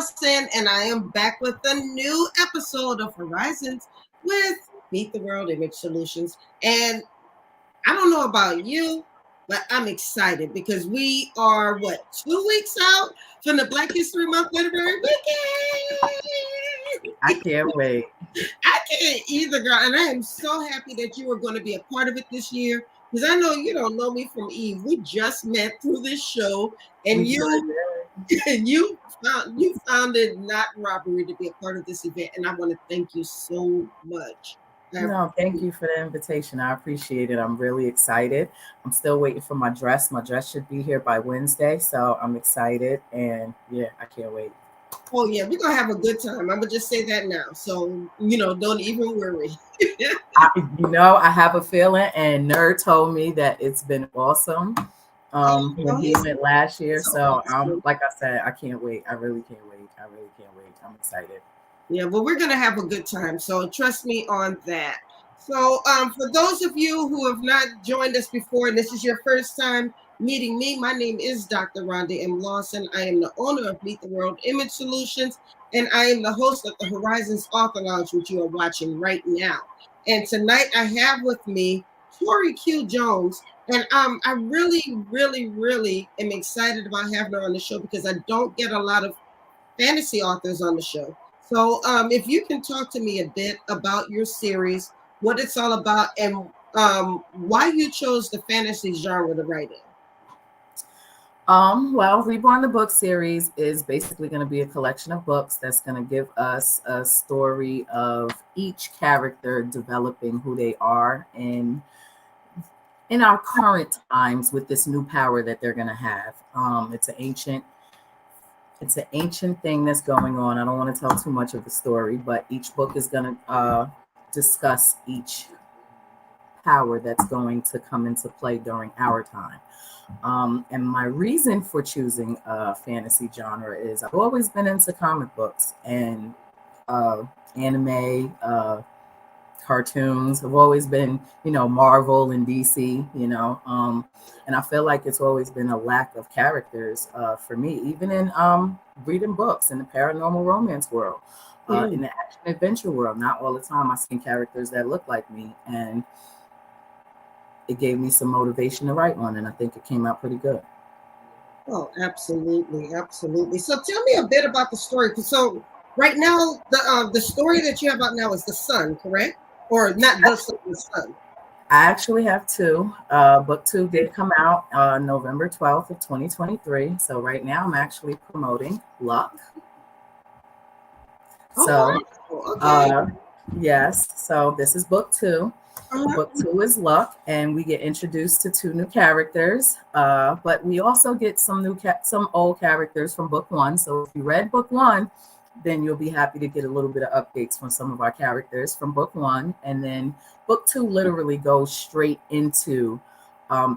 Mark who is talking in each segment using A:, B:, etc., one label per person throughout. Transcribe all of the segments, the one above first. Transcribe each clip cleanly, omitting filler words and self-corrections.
A: Lawson, and I am back with a new episode of Horizons with Meet the World Image Solutions. And I don't know about you, but I'm excited because we are, 2 weeks out from the Black History Month Literary Weekend.
B: I can't wait.
A: I can't either, girl. And I am so happy that you are going to be a part of it this year. Because I know you don't know me from Eve. We just met through this show, and you found it not robbery to be a part of this event, and I want to thank you so much.
B: No, thank you for the invitation. I appreciate it. I'm really excited. I'm still waiting for my dress. My dress should be here by Wednesday, so I'm excited, and yeah, I can't wait.
A: Oh yeah, we're gonna have a good time. I'm gonna just say that now, so don't even worry.
B: I have a feeling, and Nerd told me that it's been awesome when he went last year. So like I said, I can't wait. I really can't wait. I'm excited.
A: Yeah, well, we're gonna have a good time. So trust me on that. So for those of you who have not joined us before, and this is your first time meeting me, my name is Dr. Rhonda M. Lawson. I am the owner of Meet the World Image Solutions, and I am the host of the Horizons Author Lounge, which you are watching right now. And tonight I have with me Torrie Q. Jones, and I really, really, really am excited about having her on the show because I don't get a lot of fantasy authors on the show. So if you can talk to me a bit about your series, what it's all about, and why you chose the fantasy genre to write in.
B: Well, Reborn the Book series is basically going to be a collection of books that's going to give us a story of each character developing who they are in our current times with this new power that they're going to have. It's an ancient thing that's going on. I don't want to tell too much of the story, but each book is going to discuss each power that's going to come into play during our time. And my reason for choosing a fantasy genre is I've always been into comic books and anime, cartoons. Have always been, Marvel and DC, and I feel like it's always been a lack of characters for me, even in reading books in the paranormal romance world, in the action adventure world. Not all the time I see characters that look like me, and it gave me some motivation to write one, and I think it came out pretty good.
A: Oh, absolutely. So tell me a bit about the story. So right now, the story that you have out now is The Sun, correct? Or not The Sun?
B: I actually have two. Book 2 did come out November 12th of 2023. So right now I'm actually promoting Luck. Yes. So this is book 2. Book 2 is Luck, and we get introduced to 2 new characters, but we also get some old characters from book 1. So if you read book 1, then you'll be happy to get a little bit of updates from some of our characters from book 1, and then book 2 literally goes straight into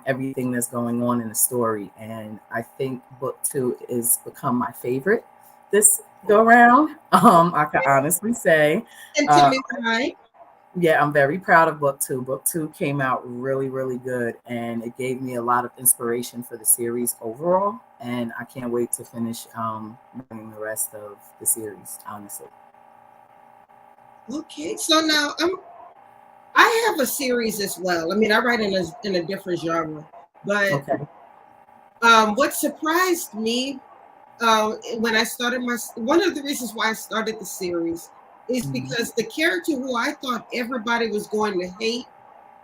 B: everything that's going on in the story. And I think book 2 is become my favorite this go round. I can honestly say.
A: And tell me why.
B: Yeah, I'm very proud of book 2. Book 2 came out really, really good, and it gave me a lot of inspiration for the series overall. And I can't wait to finish writing the rest of the series, honestly.
A: Okay, so now I have a series as well. I mean, I write in a different genre, but
B: okay.
A: What surprised me when I started one of the reasons why I started the series is because the character who I thought everybody was going to hate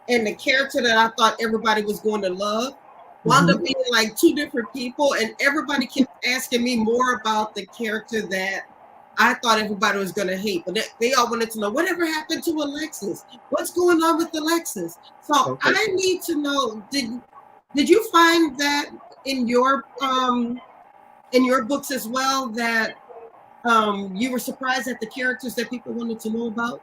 A: and the character that I thought everybody was going to love wound up being like 2 different people, and everybody kept asking me more about the character that I thought everybody was going to hate, but they all wanted to know whatever happened to Alexis. What's going on with Alexis? So I need to know, did you find that in your books as well, that you were surprised at the characters that people wanted to know about?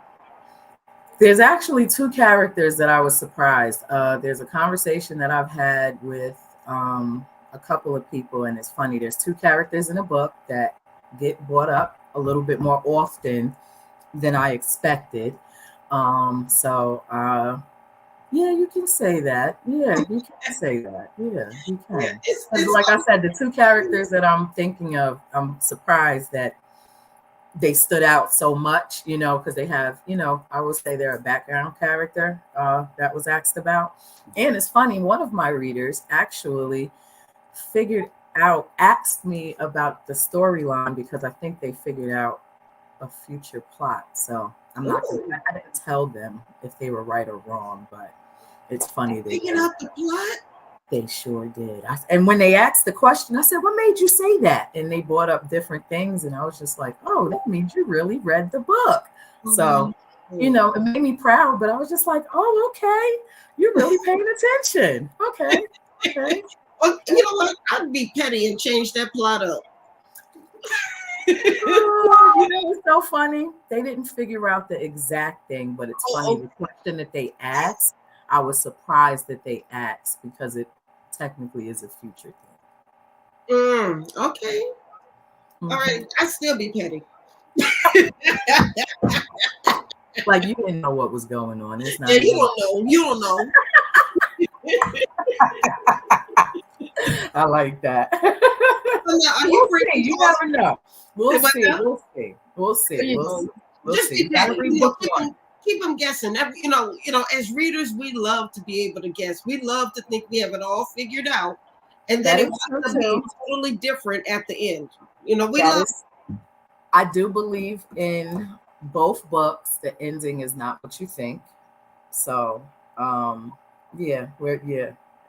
B: There's actually 2 characters that I was surprised. There's a conversation that I've had with a couple of people, and it's funny. There's 2 characters in a book that get brought up a little bit more often than I expected. Yeah, you can say that. Yeah, you can say that. Yeah, you can. Like I said, the 2 characters that I'm thinking of, I'm surprised that they stood out so much, because they have, I would say they're a background character that was asked about. And it's funny, one of my readers actually asked me about the storyline because I think they figured out a future plot. So I didn't tell them if they were right or wrong, but it's funny.
A: They figured out the plot?
B: They sure did. And when they asked the question, I said, what made you say that? And they brought up different things. And I was just like, oh, that means you really read the book. Mm-hmm. So, it made me proud. But I was just like, oh, okay. You're really paying attention. Okay.
A: Well, you know what? I'd be petty and change that plot up.
B: It's so funny. They didn't figure out the exact thing, but it's funny. The question that they asked, I was surprised that they asked because it technically is a future thing.
A: Okay. Mm-hmm. All right. I'd still be petty.
B: Like you didn't know what was going on. It's not.
A: Yeah, you don't know. You don't know.
B: I like that.
A: So now,
B: you never know. We'll see. We'll see.
A: Just be petty. Keep them guessing. As readers, we love to be able to guess. We love to think we have it all figured out, and then it will be totally different at the end.
B: I do believe in both books. The ending is not what you think. So,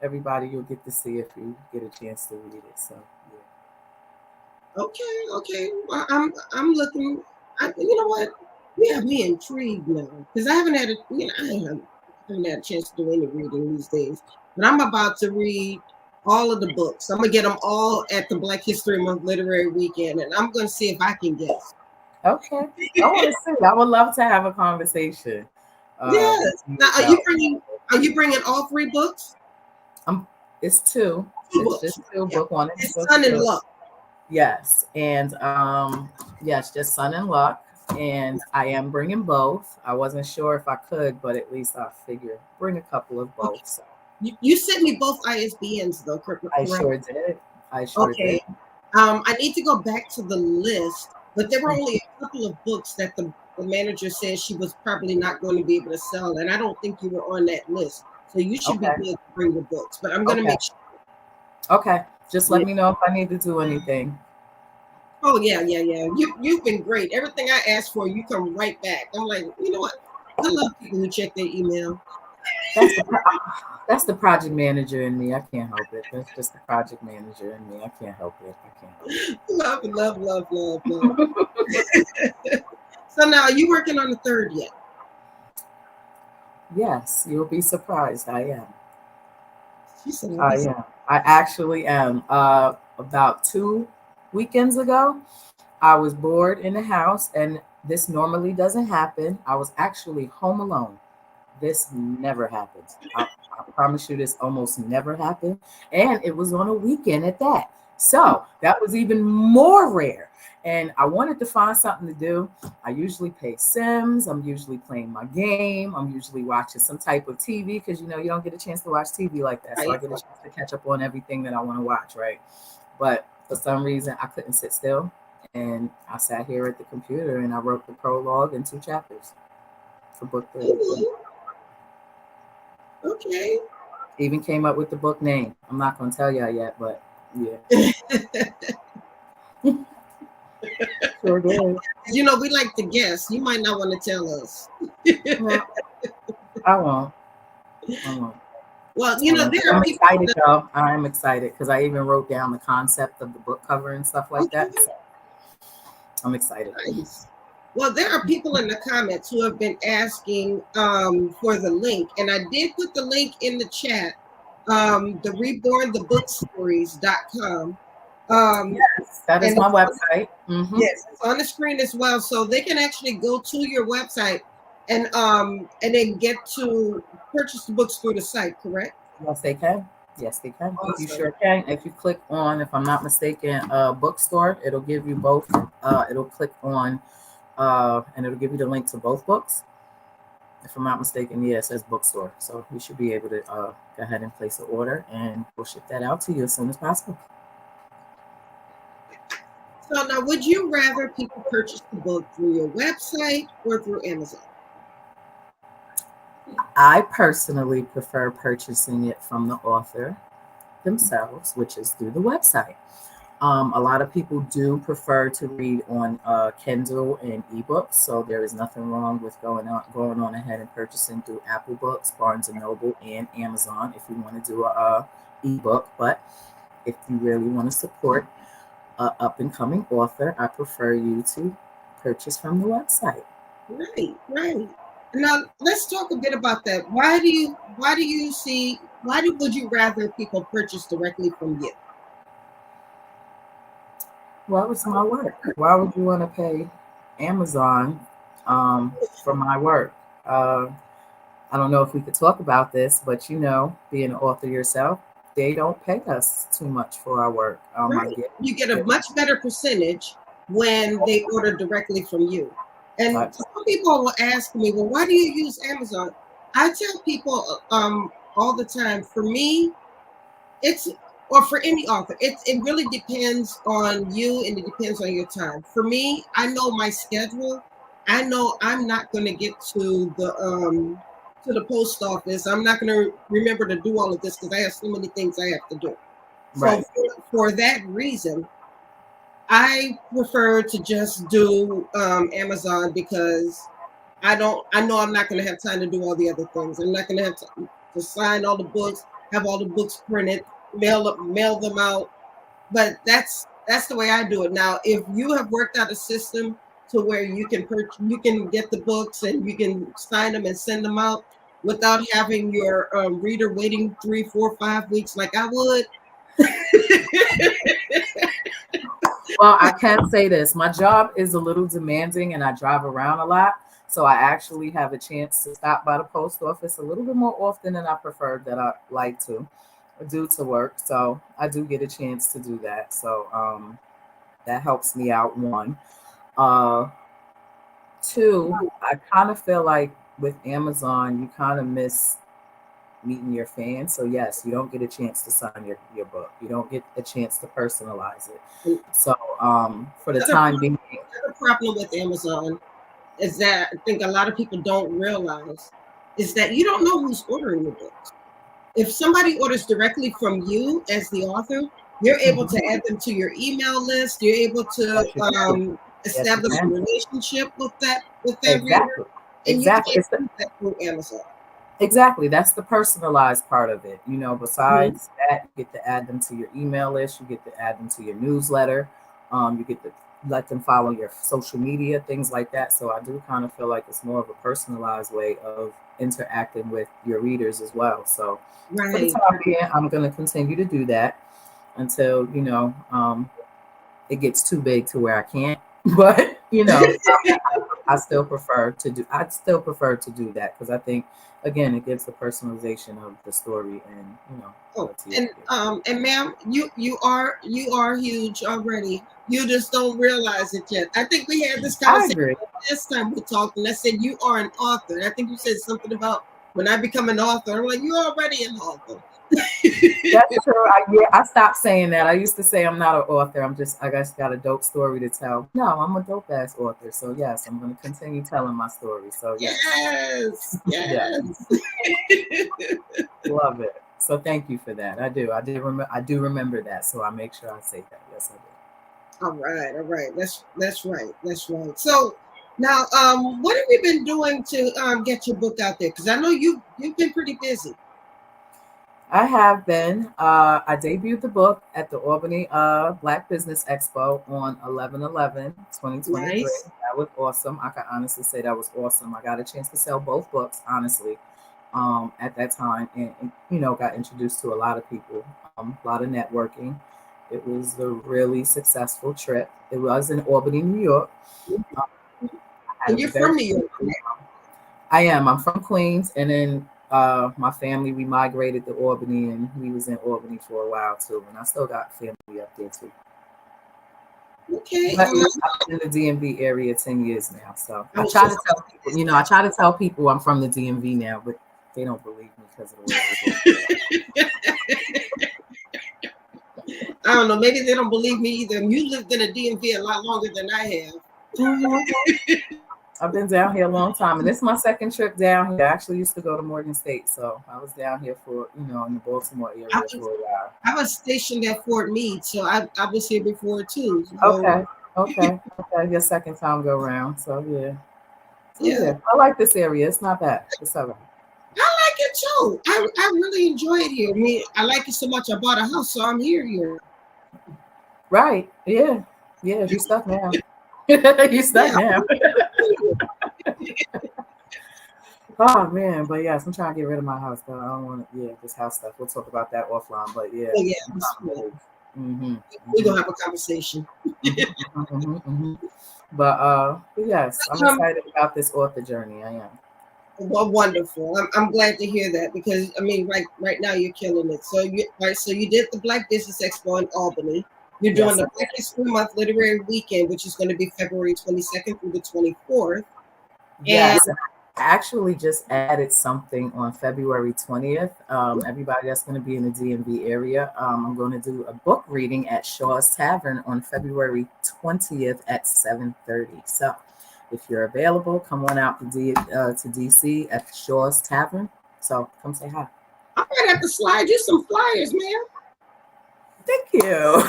B: everybody you'll get to see if you get a chance to read it. So, yeah.
A: Okay. Well, I'm looking. You know what? You have me intrigued now because I haven't had a chance to do any reading these days. But I'm about to read all of the books. I'm gonna get them all at the Black History Month Literary Weekend, and I'm gonna see if I can guess.
B: Okay, I want to see. I would love to have a conversation.
A: Yes. Now, are you bringing all 3 books?
B: It's 2. It's just 2. Book 1 and
A: it's Sun and Luck.
B: Yes, and just Sun and Luck. And I am bringing both. I wasn't sure if I could, but at least I figure bring a couple of both. Okay. So
A: you sent me both ISBNs though, correct?
B: I sure did. Did.
A: I need to go back to the list, but there were only a couple of books that the manager said she was probably not going to be able to sell, and I don't think you were on that list. So you should be good to bring the books, but I'm going to make sure.
B: Okay, just let me know if I need to do anything.
A: Oh, yeah. You've been great. Everything I asked for, you come right back. I'm like, you know what? I love people who check their email.
B: That's the project manager in me. I can't help it. That's just the project manager in me. I can't help it.
A: Love. So now, are you working on the 3rd yet?
B: Yes, you'll be surprised. I am. I am. I actually am. About 2 weekends ago, I was bored in the house, and this normally doesn't happen. I was actually home alone. This never happens. I promise you, this almost never happened. And it was on a weekend at that. So that was even more rare. And I wanted to find something to do. I usually play Sims. I'm usually playing my game. I'm usually watching some type of TV because, you don't get a chance to watch TV like that. So I get a chance to catch up on everything that I want to watch, right? But for some reason, I couldn't sit still. And I sat here at the computer and I wrote the prologue and 2 chapters for book 3.
A: Okay.
B: Even came up with the book name. I'm not going to tell y'all yet, but yeah. Sure did.
A: We like to guess. You might not want to tell us.
B: I won't.
A: Well, I'm
B: excited though. I'm excited because I even wrote down the concept of the book cover and stuff like that. So I'm excited.
A: Nice. Well, there are people in the comments who have been asking for the link, and I did put the link in the chat. The Reborn the Book Series.com.
B: Yes, that is my website. Mm-hmm.
A: Yes, it's on the screen as well, so they can actually go to your website and then get to purchase the books through the site. Correct?
B: Yes, they can. Awesome. You sure can. If you click on, if I'm not mistaken, bookstore, it'll give you both. It'll click on, and it'll give you the link to both books. If I'm not mistaken, it says bookstore. So you should be able to go ahead and place an order, and we'll ship that out to you as soon as possible.
A: So now, would you rather people purchase the book through your website or through Amazon?
B: I personally prefer purchasing it from the author themselves, which is through the website. A lot of people do prefer to read on Kindle and ebooks, so there is nothing wrong with going on ahead and purchasing through Apple Books, Barnes and Noble, and Amazon if you want to do a ebook. But if you really want to support a up and coming author, I prefer you to purchase from the website.
A: Right, right. Now let's talk a bit about that. Why would you rather people purchase directly from you?
B: Well, it's my work. Why would you want to pay Amazon for my work? Uh, I don't know if we could talk about this, but being an author yourself, they don't pay us too much for our work. I
A: Right. You get a much better percentage when they order directly from you. And
B: but
A: some people will ask me, well, why do you use Amazon? I tell people all the time, for me, it's or for any author, it really depends on you and it depends on your time. For me, I know my schedule. I know I'm not going to get to the post office. I'm not going to remember to do all of this because I have so many things I have to do. So
B: right,
A: for that reason, I prefer to just do Amazon because I know I'm not going to have time to do all the other things. I'm not going to have to sign all the books, have all the books printed, mail them out. But that's the way I do it. Now, if you have worked out a system to where you can get the books and you can sign them and send them out without having your reader waiting 3, 4, 5 weeks like I would.
B: well, I can say this. My job is a little demanding and I drive around a lot. So I actually have a chance to stop by the post office a little bit more often than I prefer that I like to due to work. So I do get a chance to do that. So that helps me out, one. Uh, Two, I kind of feel like with Amazon, you kind of miss meeting your fans. So yes, you don't get a chance to sign your book. You don't get a chance to personalize it. So for the
A: The other
B: time being,
A: problem with Amazon is that I think a lot of people don't realize is that you don't know who's ordering the books. If somebody orders directly from you as the author, you're able to add them to your email list. You're able to
B: yes, you can. Yes, you
A: establish a
B: can.
A: relationship with that reader,
B: Exactly.
A: and you
B: Exactly.
A: can't do that through Amazon.
B: Exactly. That's the personalized part of it.
A: Mhm.
B: Besides that, you get to add them to your email list, you get to add them to your newsletter, you get to let them follow your social media, things like that. So I do kind of feel like it's more of a personalized way of interacting with your readers as well. So for the
A: Right.
B: time being, I'm going to continue to do that until, it gets too big to where I can't. But, I'd still prefer to do that because I think again it gives the personalization of the story and
A: Oh,
B: to your reader.
A: and ma'am, you are huge already. You just don't realize it yet. I think we had this
B: I
A: conversation
B: agree.
A: last time we talked, and I said you are an author. And I think you said something about when I become an author. I'm like, you're already an author.
B: That's true. I stopped saying that. I used to say I'm not an author. I guess got a dope story to tell. No, I'm a dope ass author. So yes, I'm going to continue telling my story. So yes,
A: Yes,
B: yeah,
A: yes.
B: love it. So thank you for that. I do. I do remember that. So I make sure I say that. Yes, I do.
A: All right, all right. That's right. That's right. So now, what have you been doing to get your book out there? Because I know you've been pretty busy.
B: I have been. I debuted the book at the Albany Black Business Expo on 11/11/2023.
A: Nice.
B: That was awesome. I can honestly say that was awesome. I got a chance to sell both books, honestly, at that time, and got introduced to a lot of people, a lot of networking. It was a really successful trip. It was in Albany, New York. Um, I had
A: And
B: a
A: you're
B: very
A: from New York, right?
B: I am. I'm from Queens, and then my family we migrated to Albany, and we was in Albany for a while too. And I still got family up there too.
A: Okay.
B: But I've been in the DMV area 10 years now, so
A: I
B: I
A: was
B: try
A: just
B: to tell people. I try to tell people I'm from the DMV now, but they don't believe me because of the way I look.
A: I don't know. Maybe they don't believe me either. You lived in a DMV a lot longer than I have.
B: Mm-hmm. I've been down here a long time, and this is my second trip down here. I actually used to go to Morgan State, so I was down here for, in the Baltimore area for a while.
A: I was stationed at Fort Meade, so I was here before too.
B: So. Okay. Your second time go around, so yeah.
A: Yeah.
B: I like this area. It's not bad. It's all right.
A: I like it too. I really enjoy it here. I mean, I like it so much. I bought a house, so I'm here.
B: Right. Yeah. You stuck now. You stuck now. Oh man, but yes, I'm trying to get rid of my house though. I don't want this house stuff. We'll talk about that offline. But yeah.
A: We're gonna have a conversation.
B: But yes, I'm excited about this author journey. I am.
A: Well, wonderful. I'm glad to hear that, because I mean, right now you're killing it. So you did the Black Business Expo in Albany. You're doing the Black History Month Literary Weekend, which is going to be February 22nd through the 24th.
B: Yes. And I actually just added something on February 20th. Everybody that's going to be in the DMV area, I'm going to do a book reading at Shaw's Tavern on February 20th at 7:30. So if you're available, come on out to DC at Shaw's Tavern. So come say hi.
A: I might have to slide you some flyers, man.
B: Thank you.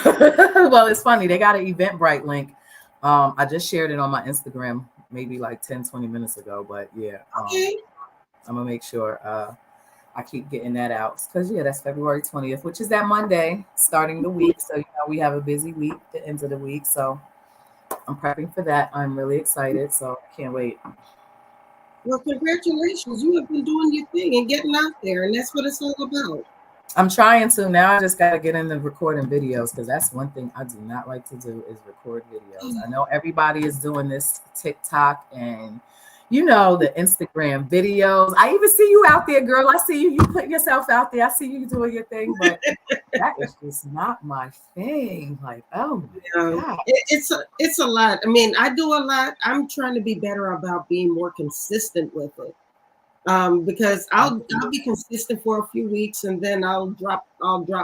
B: Well, it's funny. They got an Eventbrite link. I just shared it on my Instagram maybe like 10-20 minutes ago. But yeah,
A: okay.
B: I'm going to make sure I keep getting that out. Because, that's February 20th, which is that Monday starting the week. So, we have a busy week, the end of the week. So I'm prepping for that. I'm really excited. So I can't wait.
A: Well, congratulations. You have been doing your thing and getting out there. And that's what it's all about.
B: I'm trying to. Now I just got to get into recording videos, because that's one thing I do not like to do is record videos. I know everybody is doing this TikTok and, the Instagram videos. I even see you out there, girl. I see you. You put yourself out there. I see you doing your thing, but that is just not my thing. Like, oh my God.
A: It's a lot. I mean, I do a lot. I'm trying to be better about being more consistent with it. Because I'll be consistent for a few weeks and then I'll drop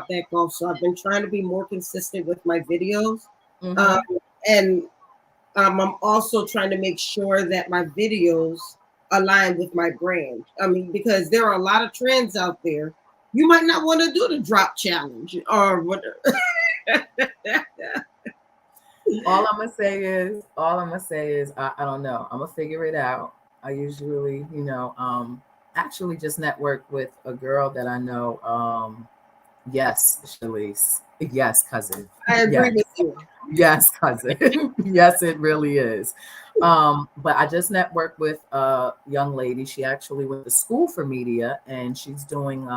A: back off. So I've been trying to be more consistent with my videos. And I'm also trying to make sure that my videos align with my brand. I mean, because there are a lot of trends out there. You might not want to do the drop challenge or whatever.
B: All I'm gonna say is, I don't know. I'm gonna figure it out. I usually, actually just network with a girl that I know. Yes, Shalise. Yes, cousin.
A: I agree with you.
B: Yes, cousin. Yes, it really is. But I just networked with a young lady. She actually went to school for media, and she's doing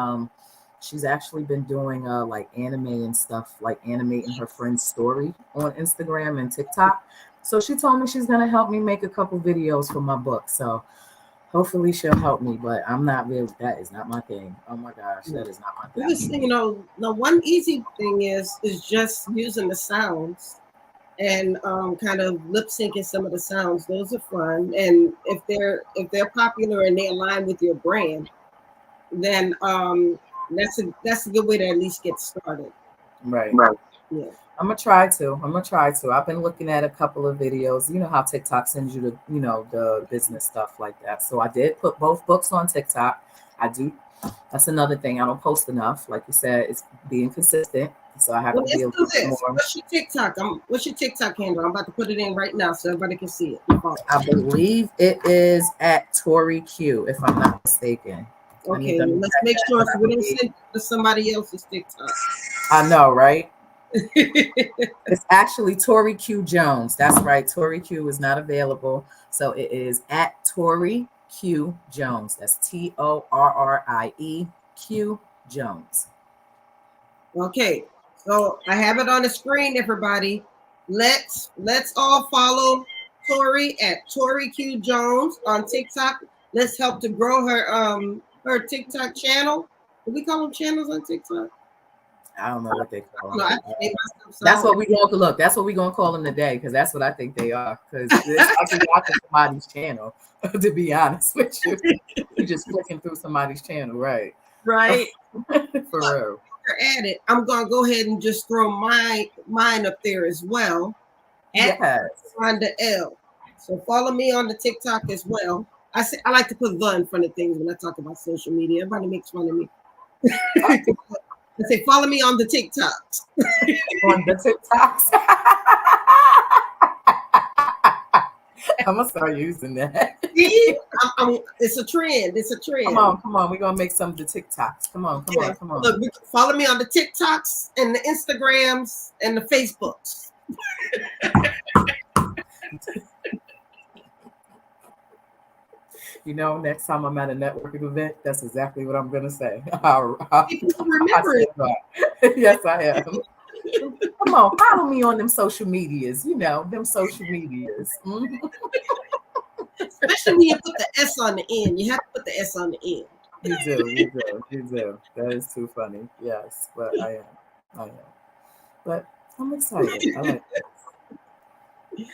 B: she's actually been doing like anime and stuff, like animating her friend's story on Instagram and TikTok. So she told me she's gonna help me make a couple videos for my book. So hopefully she'll help me, but I'm not really, that is not my thing. Oh my gosh, that is not my thing.
A: The one easy thing is just using the sounds and kind of lip syncing some of the sounds. Those are fun. And if they're popular and they align with your brand, then that's a good way to at least get started.
B: Right.
A: Yeah.
B: I'm gonna try to. I've been looking at a couple of videos. You know how TikTok sends you the business stuff like that. So I did put both books on TikTok. I do. That's another thing. I don't post enough. Like you said, it's being consistent. So I have to be a little bit more.
A: What's your TikTok? What's your TikTok handle? I'm about to put it in right now so everybody can see it.
B: I believe it is at Torrie Q, if I'm not mistaken.
A: Okay, let's make sure so we don't send it to somebody else's TikTok.
B: I know, right? It's actually Torrie Q Jones. That's right. Torrie Q is not available. So it is at Torrie Q Jones. That's TORRIE Q Jones.
A: Okay. So I have it on the screen, everybody. Let's all follow Torrie at Torrie Q Jones on TikTok. Let's help to grow her TikTok channel. Do we call them channels on TikTok?
B: I don't know what they call them.
A: No,
B: that's what we're going to look. That's what we're going to call them today, because that's what I think they are. Because it's like watching somebody's channel, to be honest with you. You're just flicking through somebody's channel, right?
A: Right.
B: For real.
A: you're at it, I'm gonna go ahead and just throw mine up there as well. At
B: Yes.
A: Rhonda L. So follow me on the TikTok as well. I like to put the in front of things when I talk about social media. Everybody makes fun of me. I say follow me on the TikToks.
B: On the TikToks. I'm gonna start using that.
A: See, it's a trend. It's a trend.
B: Come on. We're gonna make some of the TikToks. Come on.
A: Look, follow me on the TikToks and the Instagrams and the Facebooks.
B: You know, next time I'm at a networking event, that's exactly what I'm gonna say.
A: People remember
B: it. Yes, I am. Come on, follow me on them social medias. You know, them social medias. Mm-hmm.
A: Especially when you put the S on the end. You have to put the S on the end.
B: You do. That is too funny. Yes, but I am. But I'm excited. I like it.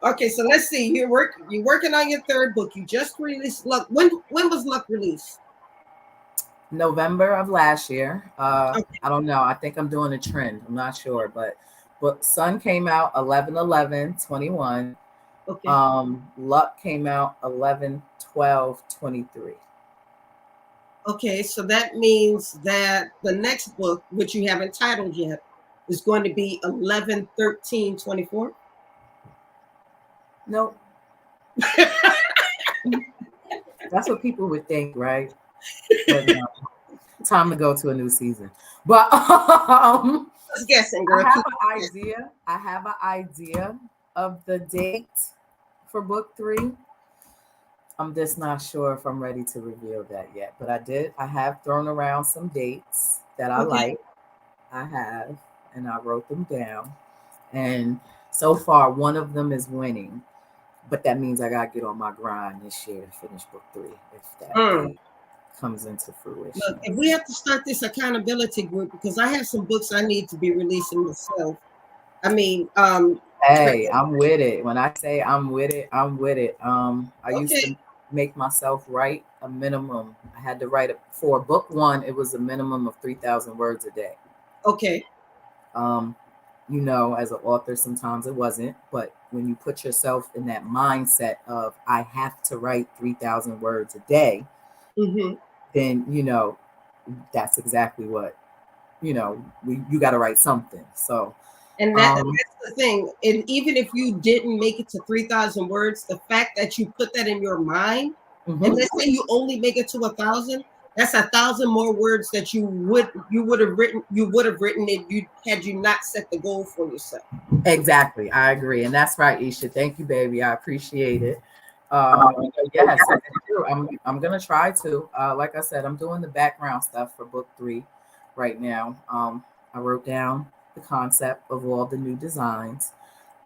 A: Okay, so let's see. You're working on your third book. You just released Luck. When was Luck released?
B: November of last year.
A: Okay.
B: I don't know. I think I'm doing a trend. I'm not sure, but Sun came out 11/11/21.
A: Okay.
B: Luck came out 11/12/23.
A: Okay, so that means that the next book, which you haven't titled yet, is going to be 11/13/24.
B: Nope. That's what people would think, right? But no. Time to go to a new season. But
A: just guessing, girl.
B: I have an idea of the date for book 3. I'm just not sure if I'm ready to reveal that yet. But I have thrown around some dates that I like. I have, and I wrote them down. And so far, one of them is winning. But that means I gotta get on my grind this year to finish book 3 if that comes into fruition.
A: Look, if we have to start this accountability group, because I have some books I need to be releasing myself. I mean,
B: hey, I'm with it. When I say I'm with it, I'm with it. I used to make myself write a minimum. I had to write for book 1. It was a minimum of 3,000 words a day.
A: Okay.
B: You know, as an author, sometimes it wasn't, but when you put yourself in that mindset of I have to write 3,000 words a day, then you know that's exactly what you got to write something. So,
A: and that's the thing. And even if you didn't make it to 3,000 words, the fact that you put that in your mind, and let's say you only make it to 1,000. That's 1,000 more words that you would have written. You would have written it had you not set the goal for yourself.
B: Exactly, I agree, and that's right, Isha. Thank you, baby. I appreciate it. Yes, I'm gonna try to. Like I said, I'm doing the background stuff for book 3 right now. I wrote down the concept of all the new designs.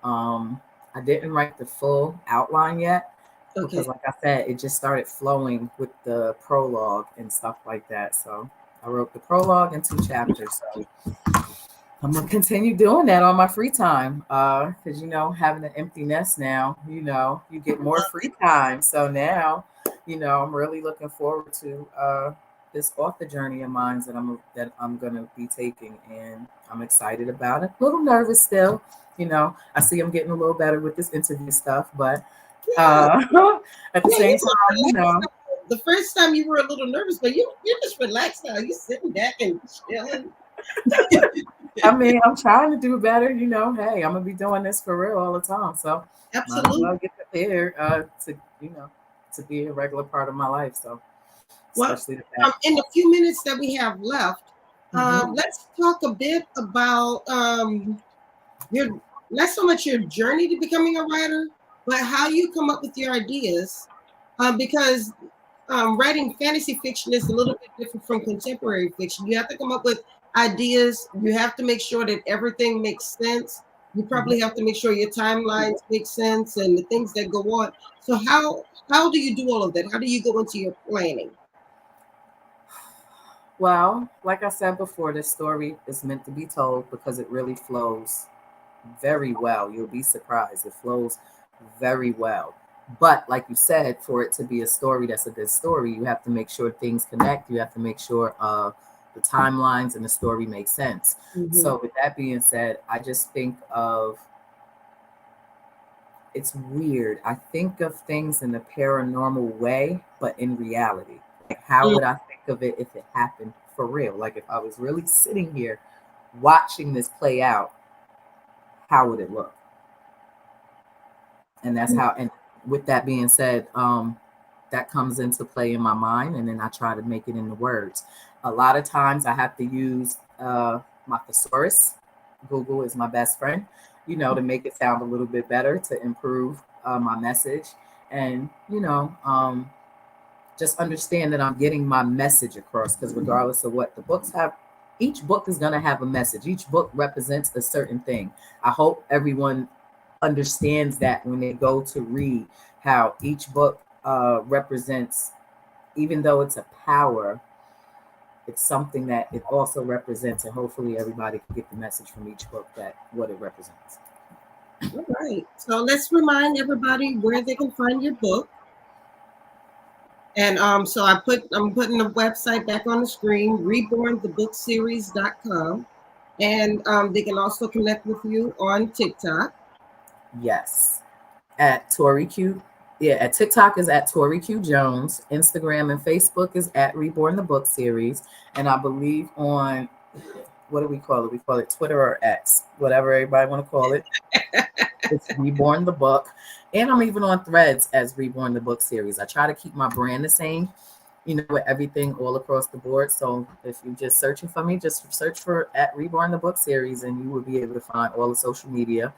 B: I didn't write the full outline yet. Because like I said, it just started flowing with the prologue and stuff like that. So I wrote the prologue in 2 chapters. So I'm going to continue doing that on my free time. Because, having an empty nest now, you get more free time. So now, I'm really looking forward to this author journey of mine that I'm going to be taking. And I'm excited about it. A little nervous still. I see I'm getting a little better with this interview stuff, but at the same time,
A: the first time you were a little nervous, but you're just relaxed now. You're sitting back and chilling.
B: I mean, I'm trying to do better. Hey, I'm gonna be doing this for real all the time. So
A: absolutely,
B: I'll get prepared to be a regular part of my life. So, especially
A: in the few minutes that we have left, let's talk a bit about not so much your journey to becoming a writer, but how you come up with your ideas, because writing fantasy fiction is a little bit different from contemporary fiction. You have to come up with ideas. You have to make sure that everything makes sense. You probably have to make sure your timelines make sense and the things that go on. So how do you do all of that? How do you go into your planning?
B: Well, like I said before, this story is meant to be told because it really flows very well. You'll be surprised. It flows very well. But like you said, for it to be a story that's a good story, you have to make sure things connect. You have to make sure the timelines and the story make sense.
A: Mm-hmm.
B: So with that being said, I just think of, it's weird. I think of things in a paranormal way, but in reality. Like, how would I think of it if it happened for real? Like, if I was really sitting here watching this play out, how would it look? And that's how, and with that being said, that comes into play in my mind, and then I try to make it into words. A lot of times I have to use my thesaurus. Google is my best friend, to make it sound a little bit better, to improve my message. And, just understand that I'm getting my message across, because regardless of what the books have, each book is going to have a message. Each book represents a certain thing. I hope everyone understands that when they go to read, how each book represents, even though it's a power, it's something that it also represents, and hopefully everybody can get the message from each book, that what it represents.
A: All right, so let's remind everybody where they can find your book. And so I'm putting the website back on the screen, rebornthebookseries.com. And they can also connect with you on TikTok.
B: Yes, at Torrie Q. Yeah, at TikTok is at Torrie Q Jones. Instagram and Facebook is at Reborn the Book Series. And I believe on, what do we call it? We call it Twitter or X, whatever everybody want to call it. It's Reborn the Book. And I'm even on Threads as Reborn the Book Series. I try to keep my brand the same, with everything all across the board. So if you're just searching for me, just search for at Reborn the Book Series, and you will be able to find all the social media.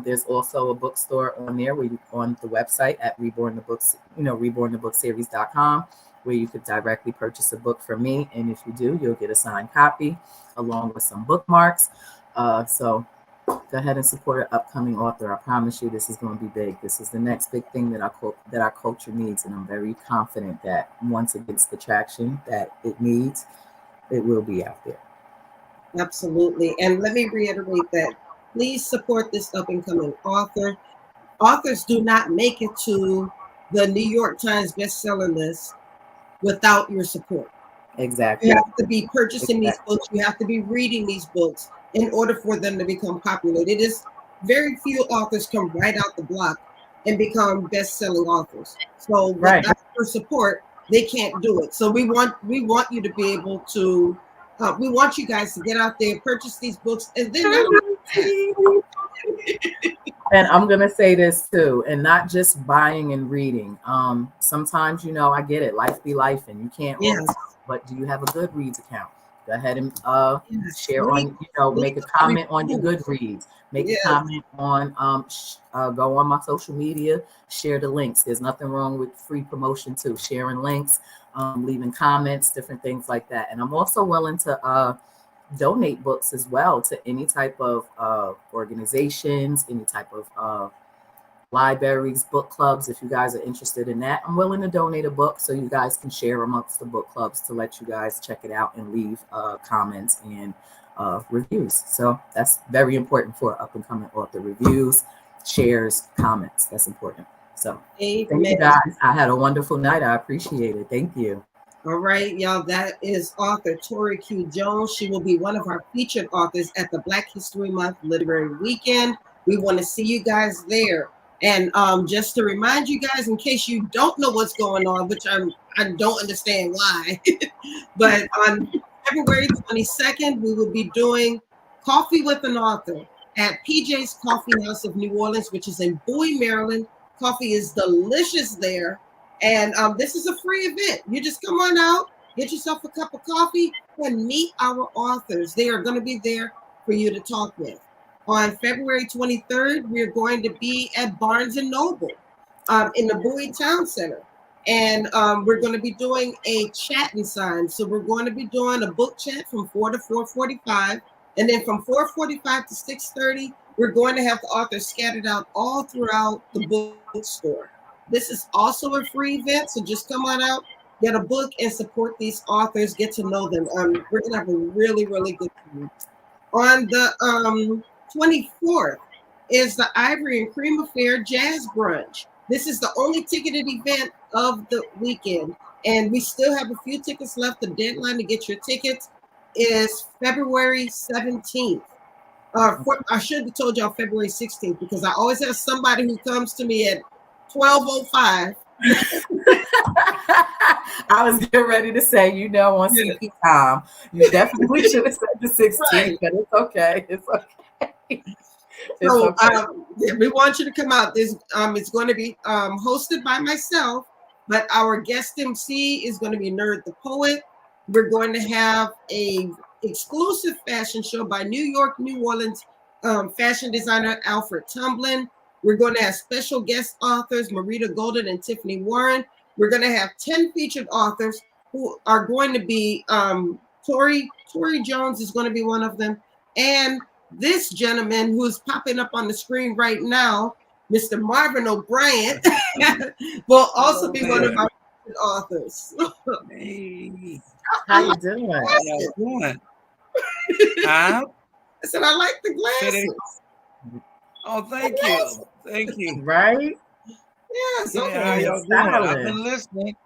B: There's also a bookstore on there on the website at Reborn the Books, rebornthebookseries.com, where you could directly purchase a book from me. And if you do, you'll get a signed copy along with some bookmarks. So go ahead and support an upcoming author. I promise you, this is going to be big. This is the next big thing that our culture needs, and I'm very confident that once it gets the traction that it needs, it will be out there.
A: Absolutely. And let me reiterate that. Please support this up-and-coming author. Authors do not make it to the New York Times bestseller list without your support.
B: Exactly.
A: You have to be purchasing these books. You have to be reading these books in order for them to become popular. It is very few authors come right out the block and become best-selling authors. So without your support, they can't do it. So we want you to be able to. We want you guys to get out there, purchase these books, and then
B: and I'm gonna say this too, and not just buying and reading. Sometimes, I get it, life be life, and you can't.
A: Yes.
B: But do you have a Goodreads account? Go ahead and share on, make a comment on your Goodreads. Make a comment on, go on my social media, share the links. There's nothing wrong with free promotion too. Sharing links, leaving comments, different things like that. And I'm also willing to donate books as well to any type of organizations, any type of libraries, book clubs. If you guys are interested in that, I'm willing to donate a book so you guys can share amongst the book clubs to let you guys check it out and leave comments and reviews. So that's very important for up and coming author. Reviews, shares, comments. That's important. So thank you guys. I had a wonderful night. I appreciate it. Thank you.
A: All right, y'all. That is author Torrie Q Jones. She will be one of our featured authors at the Black History Month Literary Weekend. We want to see you guys there. And just to remind you guys, in case you don't know what's going on, which I don't understand why, but on February 22nd, we will be doing Coffee with an Author at PJ's Coffee House of New Orleans, which is in Bowie, Maryland. Coffee is delicious there. And this is a free event. You just come on out, get yourself a cup of coffee, and meet our authors. They are going to be there for you to talk with. On February 23rd, we're going to be at Barnes & Noble in the Bowie Town Center. And we're going to be doing a chat and sign. So we're going to be doing a book chat from 4 to 4:45. And then from 4:45 to 6:30, we're going to have the authors scattered out all throughout the bookstore. This is also a free event, so just come on out, get a book, and support these authors, get to know them. We're going to have a really, really good time. On the 24th is the Ivory and Cream Affair Jazz Brunch. This is the only ticketed event of the weekend, And we still have a few tickets left. The deadline to get your tickets is February 17th. I should have told y'all February 16th because I always have somebody who comes to me at 12:05.
B: I was getting ready to say, on CP time, you definitely should have said the 16th, right. But it's okay. It's okay.
A: So okay. We want you to come out. This it's going to be hosted by myself, but our guest MC is going to be Nerd the Poet. We're going to have a exclusive fashion show by New Orleans fashion designer Alfred Tumblin. We're going to have special guest authors Marita Golden and Tiffany Warren. We're going to have 10 featured authors who are going to be Torrie Jones is going to be one of them, and this gentleman who's popping up on the screen right now, Mr. Marvin O'Bryant, will also be one of our authors.
B: Hey, how you doing?
C: How you doing?
A: I said I like the glasses.
C: Oh, thank you. Thank you.
B: Right?
A: Yes.
C: Okay. How y'all doing? I've been listening.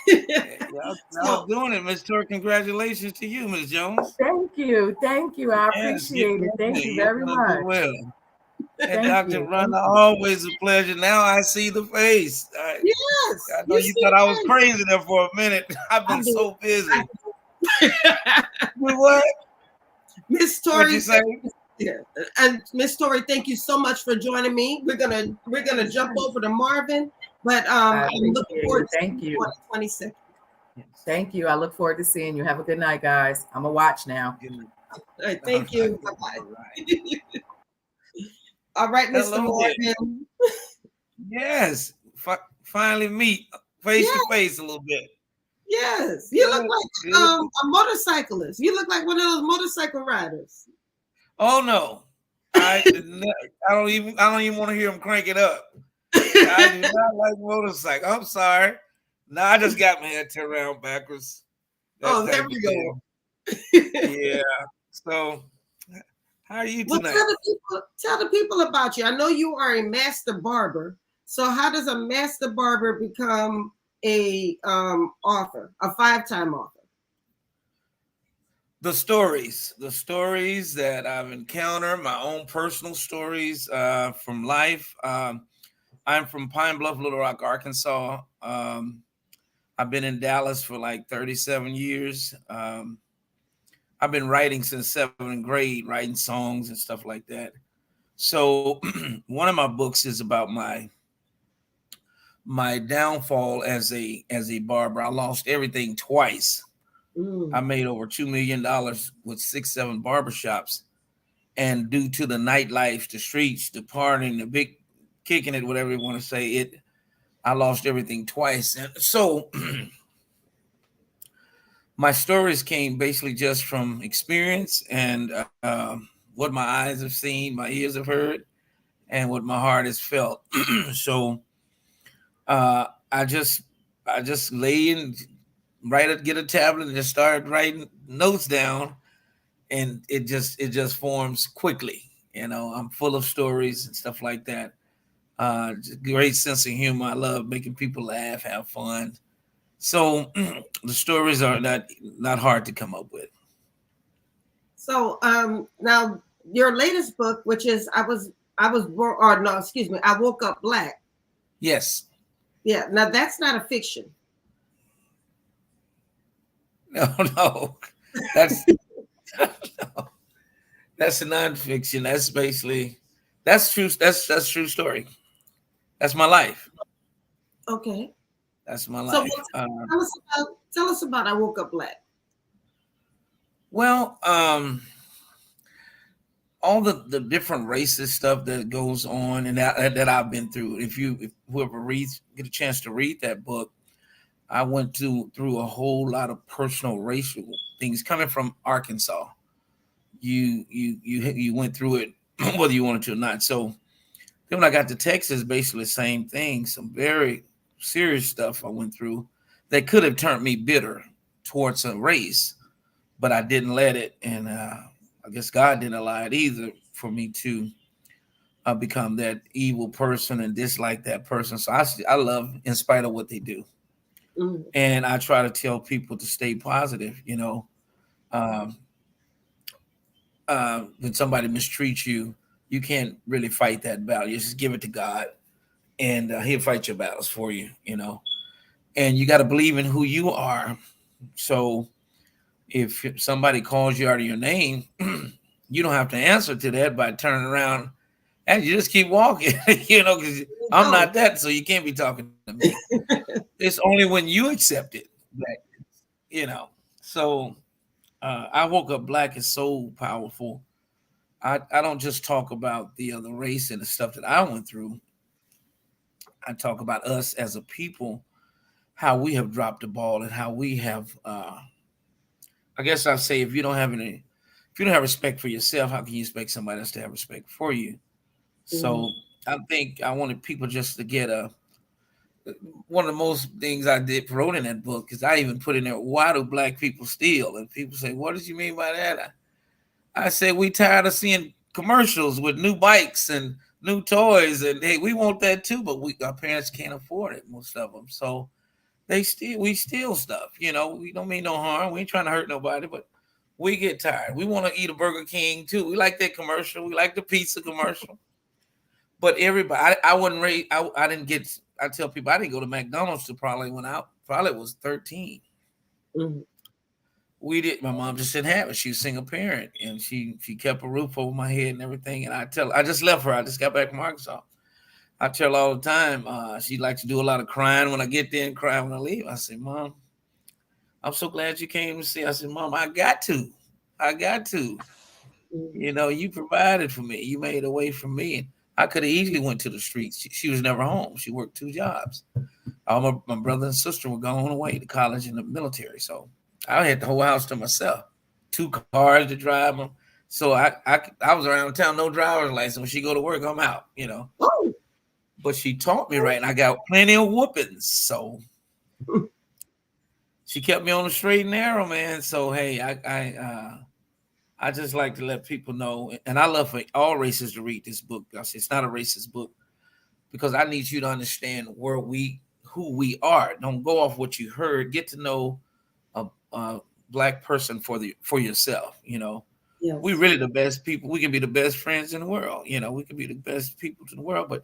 C: Y'all doing it, Miss Torrie. Congratulations to you, Miss Jones.
B: Thank you. I appreciate it. Thank you very much.
C: Well. And Dr. Rhonda, always a pleasure. Now I see the face.
A: Yes.
C: I know you thought I was crazy there for a minute. I've been so busy. What?
A: Miss Torrie.
C: What'd you say?
A: Yeah. And Miss Torrie, thank you so much for joining me. We're gonna jump over to Marvin, but I'm looking forward to
B: thank you.
A: 22nd.
B: Thank you. I look forward to seeing you. Have a good night, guys. I'm gonna watch now.
A: All right, thank you. Bye-bye. All right, Mr. Morgan.
C: Yes, finally meet face to face a little bit.
A: Yes, you look like a motorcyclist. You look like one of those motorcycle riders.
C: Oh no, I don't even want to hear him crank it up. I do not like motorcycle. I'm sorry. No, I just got my head turned around backwards.
A: There we go.
C: Yeah. So, how are you tonight?
A: Well, tell the people about you. I know you are a master barber. So, how does a master barber become a author, a 5-time author?
C: The stories that I've encountered, my own personal stories from life. I'm from Pine Bluff, Little Rock, Arkansas. I've been in Dallas for like 37 years. I've been writing since 7th grade, writing songs and stuff like that. So one of my books is about my downfall as a barber. I lost everything twice. I made over $2 million with 6-7 barbershops. And due to the nightlife, the streets, the partying, the big kicking it, whatever you want to say, I lost everything twice. And so my stories came basically just from experience and what my eyes have seen, my ears have heard, and what my heart has felt. So I just lay and get a tablet and just start writing notes down, and it just forms quickly. I'm full of stories and stuff like that. Great sense of humor. I love making people laugh, have fun. So the stories are not hard to come up with.
A: So now your latest book, which is I Woke Up Black.
C: Yes.
A: Yeah. Now that's not a fiction.
C: No. That's that's a nonfiction. That's basically true. That's true story. That's my life.
A: Okay.
C: That's my life.
A: Tell us about I Woke Up Black.
C: Well, all the different racist stuff that goes on and that I've been through. If whoever get a chance to read that book, I went through a whole lot of personal racial things coming from Arkansas. You went through it whether you wanted to or not. So then when I got to Texas, basically the same thing. Some very serious stuff I went through that could have turned me bitter towards a race, but I didn't let it. And I guess God didn't allow it either for me to become that evil person and dislike that person. So I love in spite of what they do.
A: Mm.
C: And I try to tell people to stay positive. Um, when somebody mistreats you, you can't really fight that battle. You just give it to God, and He'll fight your battles for you. And you got to believe in who you are. So if somebody calls you out of your name, you don't have to answer to that by turning around and you just keep walking, because I'm not that, so you can't be talking to me. It's only when you accept it that, you know. So I woke up black is so powerful. I don't just talk about the other race and the stuff that I went through. I talk about us as a people, how we have dropped the ball and how we have. I guess I'll say if you don't have respect for yourself, how can you expect somebody else to have respect for you?
A: Mm.
C: So I think I wanted people just to get one of the most things I did wrote in that book is I even put in there, why do black people steal? And people say, what did you mean by that? I said, we tired of seeing commercials with new bikes and new toys, and hey, we want that too, but our parents can't afford it, most of them. So we steal stuff. We don't mean no harm. We ain't trying to hurt nobody, but we get tired. We want to eat a Burger King too. We like that commercial. We like the pizza commercial. But everybody, I wasn't raised. I didn't get. I tell people I didn't go to McDonald's till probably when I probably was 13.
A: Mm.
C: We did. My mom just didn't have it. She was a single parent, and she kept a roof over my head and everything. And I just left her. I just got back from Arkansas. I tell her all the time. She likes to do a lot of crying when I get there and cry when I leave. I say, Mom, I'm so glad you came to see. I said, Mom, I got to. I got to.
A: Mm.
C: You provided for me. You made a way for me. And I could have easily went to the streets. She was never home. She worked 2 jobs. All my brother and sister were going away to college and the military. So I had the whole house to myself. 2 cars to drive them. So I was around town, no driver's license. When she go to work, I'm out.
A: Oh.
C: But she taught me right, and I got plenty of whoopings. So she kept me on the straight and narrow, man. So hey, I just like to let people know, and I love for all races to read this book. It's not a racist book because I need you to understand who we are. Don't go off what you heard. Get to know a black person for yourself.
A: Yes.
C: We really the best people. We can be the best friends in the world. We can be the best people in the world, but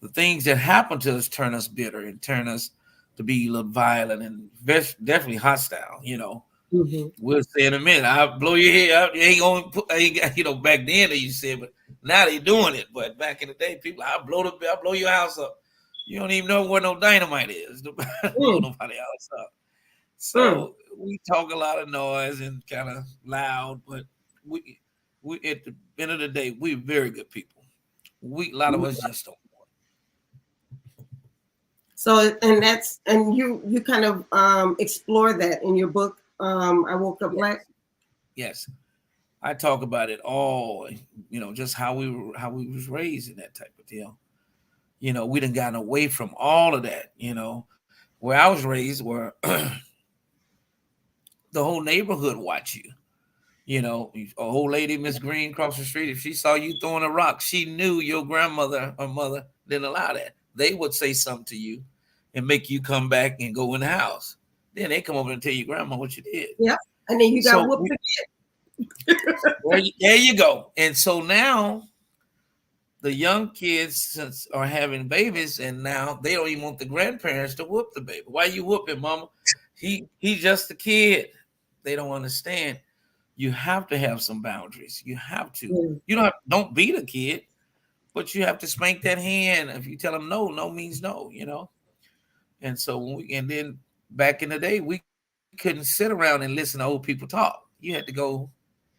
C: the things that happen to us turn us bitter and turn us to be a little violent and definitely hostile.
A: Mm-hmm.
C: We'll say in a minute, I'll blow your head out. You ain't going to, back then they used to say, but now they doing it. But back in the day, people, I'll blow your house up. You don't even know where no dynamite is. Blow
A: Mm.
C: nobody else up.
A: Mm.
C: So we talk a lot of noise and kind of loud, but we at the end of the day, we're very good people. A lot of us just don't.
A: So, and you kind of explore that in your book. I Woke Up Black.
C: Yes. I talk about it all, just how we was raised in that type of deal. We done gotten away from all of that, where I was raised where the whole neighborhood watch you. A old lady, Miss Green, across the street, if she saw you throwing a rock, she knew your grandmother or mother didn't allow that. They would say something to you and make you come back and go in the house. Then they come over and tell your grandma what you did.
A: Yeah. And then you got
C: So
A: whooped again.
C: there you go. And so now the young kids are having babies, and now they don't even want the grandparents to whoop the baby. Why you whooping, mama? He's just a kid. They don't understand. You have to have some boundaries. You have to.
A: Mm.
C: You don't beat a kid, but you have to spank that hand. If you tell them no, no means no. And so and then back in the day, we couldn't sit around and listen to old people talk. You had to go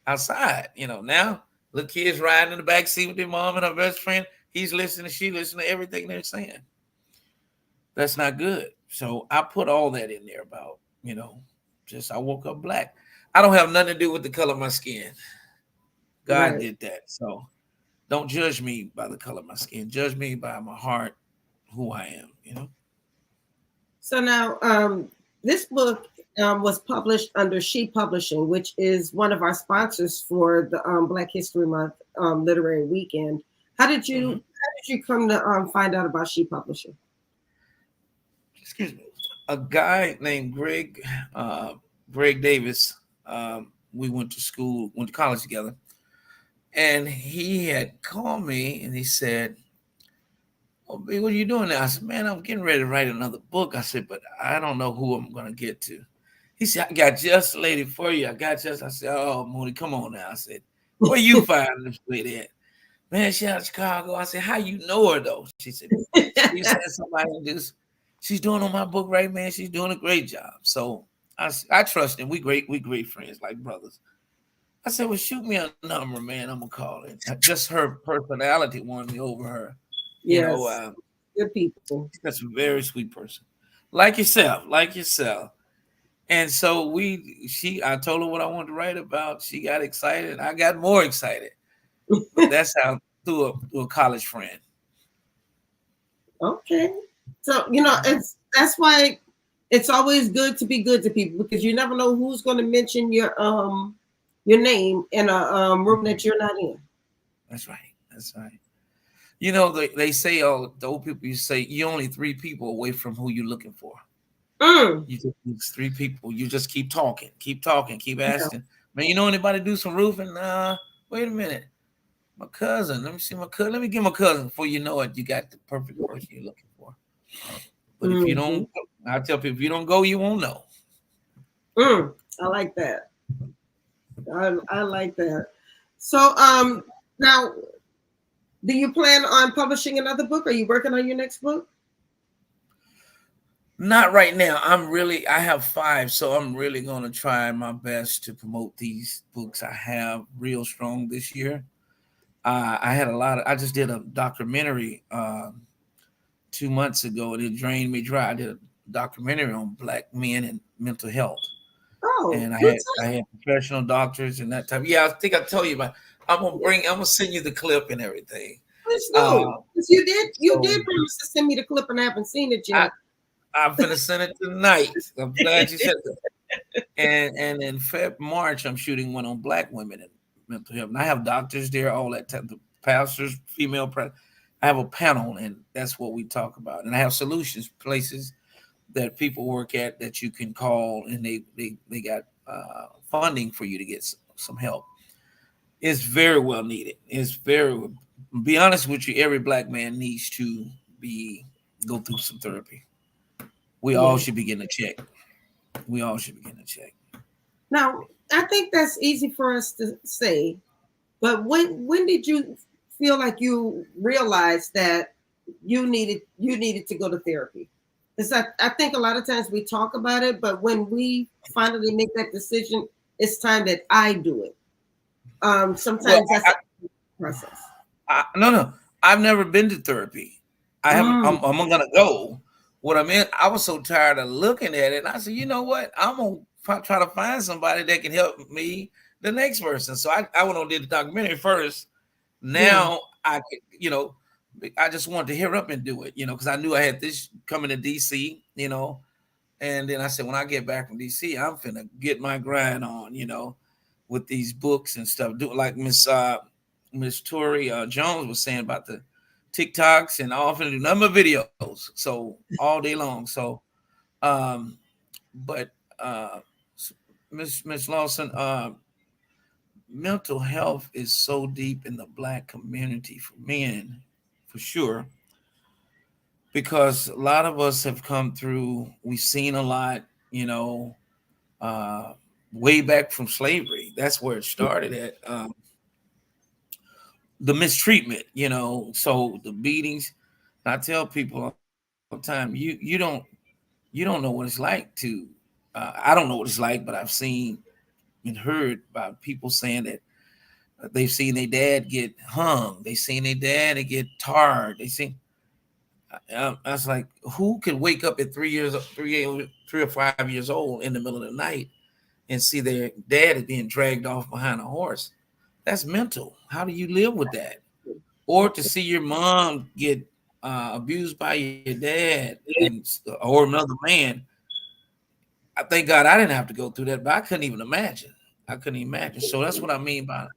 C: outside. Now little kids riding in the back seat with their mom and her best friend. He's listening, she listening to everything they're saying. That's not good. So I put all that in there about, just I woke up black. I don't have nothing to do with the color of my skin. God did that. So don't judge me by the color of my skin. Judge me by my heart, who I am.
A: So now, this book was published under She Publishing, which is one of our sponsors for the Black History Month Literary Weekend. How did you come to find out about She Publishing?
C: Excuse me. A guy named Greg Davis. We went to school, went to college together, and he had called me and he said, "Oh, B, what are you doing now?" I said, "Man, I'm getting ready to write another book." I said, "But I don't know who I'm going to get to." He said, "I got just a lady for you. I got just." I said, "Oh, Mooney, come on now." I said, "Where you find this lady at?" "Man, she out of Chicago." I said, "How you know her though?" She said, "She said somebody just she's doing on my book right, man. She's doing a great job." So I trust him. We great friends, like brothers. I said, "Well, shoot me a number, man. I'm gonna call it." Just her personality won me over her. You know,
A: Yes, good people.
C: that's a very sweet person, like yourself. And so I told her what I wanted to write about. She got excited. I got more excited. But that's how through a college friend.
A: Okay. So, that's why it's always good to be good to people, because you never know who's going to mention your name in a room that you're not in.
C: That's right. That's right. You know, they say, oh, the old people you say you're only three people away from who you're looking for.
A: Mm.
C: You just need three people. You just keep talking, keep
A: Yeah.
C: asking. Man, you know anybody do some roofing? Wait a minute. My cousin. Let me see my cousin. Let me get my cousin. Before you know it, you got the perfect person you're looking for. But if you
A: Mm-hmm.
C: don't, I tell people, if you don't go, you won't know.
A: I like that. I like that. So, now, do you plan on publishing another book? Are you working on your next book?
C: Not right now. I have five, so I'm really going to try my best to promote these books I have real strong this year. I had I just did a documentary 2 months ago, and it drained me dry. I did a documentary on Black men and mental health,
A: Oh,
C: and I
A: good
C: had
A: time.
C: I had professional doctors and that type. Yeah, I think I told you about. I'm gonna send you the clip and everything.
A: Please
C: Uh,
A: do. 'Cause you did
C: so
A: promise to send me the clip, and I haven't seen it
C: I
A: yet.
C: I'm gonna send it tonight. I'm glad you said that. And in March, I'm shooting one on Black women and mental health. And I have doctors there, all that type, the pastors, I have a panel, and that's what we talk about. And I have solutions, places that people work at that you can call, and they got funding for you to get some help. It's very well needed. Be honest with you, every Black man needs to be go through some therapy. We all
A: Yeah.
C: should be getting a check. We all should be getting a check.
A: Now, I think that's easy for us to say, but when did you feel like you realized that you needed to go to therapy? Because I think a lot of times we talk about it, but when we finally make that decision, it's time that I do it.
C: Well,
A: Sometimes that's a process.
C: no, no. I've never been to therapy. I haven't.
A: Mm,
C: I'm gonna go. What I meant, I was so tired of looking at it. And I said, you know what? I'm gonna try to find somebody that can help me, the next person. So I went on did the documentary first.
A: yeah.
C: Now I just wanted to hear up and do it, because I knew I had this coming to DC. And then I said, when I get back from DC, I'm finna get my grind on, with these books and stuff. Do like Miss Torrie Jones was saying about the TikToks, and all finna do number of videos, so all day long. So, um, but Miss Lawson, mental health is so deep in the Black community for men, for sure, because a lot of us have come through. We've seen a lot, uh, way back from slavery. That's where it started at. The mistreatment, so the beatings. I tell people all the time, you don't know what it's like to. I don't know what it's like, but I've seen and heard about people saying that they've seen their dad get hung. They seen their dad get tarred. They seen. I was like, who could wake up at 3 or 5 years old in the middle of the night and see their dad is being dragged off behind a horse? That's mental. How do you live with that? Or to see your mom get abused by your dad or another man. I thank God I didn't have to go through that, but I couldn't even imagine. I couldn't imagine. So that's what I mean by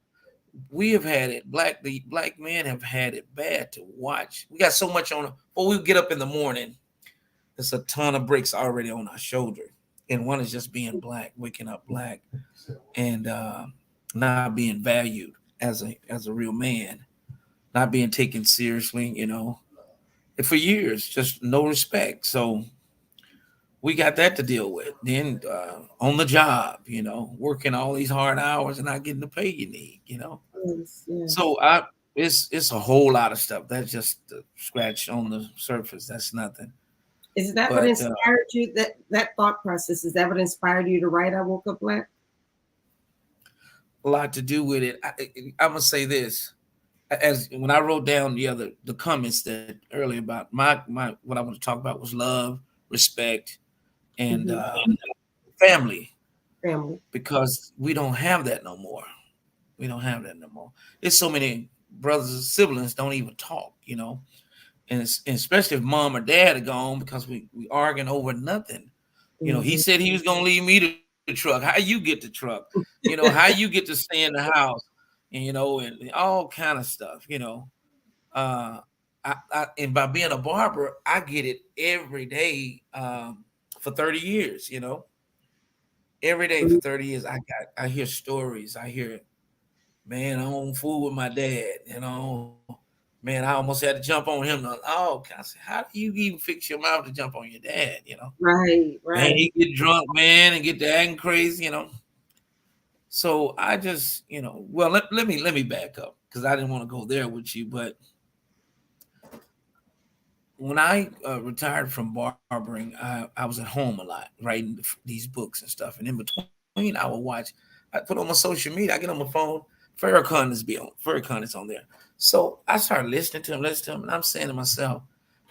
C: we have had it. The black men have had it bad to watch. We got so much on before we get up in the morning. There's a ton of bricks already on our shoulder, and one is just being black, waking up black, and not being valued as a real man, not being taken seriously, and for years, just no respect. So we got that to deal with. Then on the job, working all these hard hours and not getting the pay you need.
A: Yes, yes.
C: So it's a whole lot of stuff. That's just the scratch on the surface. That's nothing.
A: Is that what
C: But
A: inspired you? That thought process, is that what inspired you to write "I Woke Up Black"?
C: a lot to do with it. I'm gonna say this. As when I wrote down the comments that earlier about my what I want to talk about was love, respect, and
A: Mm-hmm.
C: family,
A: Family.
C: because we don't have that no more. We don't have that no more. There's so many brothers and siblings don't even talk. And especially if mom or dad are gone, because we arguing over nothing. He
A: Mm-hmm.
C: said he was gonna leave me the truck. How you get the truck? How you get to stay in the house, and all kind of stuff. Uh, and by being a barber, I get it every day for 30 years. Every day for 30 years, I hear stories. I hear, man, I don't fool with my dad. Man, I almost had to jump on him. Oh, I said, how do you even fix your mouth to jump on your dad?
A: Right,
C: Man,
A: right.
C: he get drunk, man, and get to acting crazy. So I just, well, let me back up because I didn't want to go there with you. But when I retired from barbering, I was at home a lot writing these books and stuff. And in between, I would watch. I put on my social media. I get on my phone. Farrakhan is on there. So I started listening to him, and I'm saying to myself,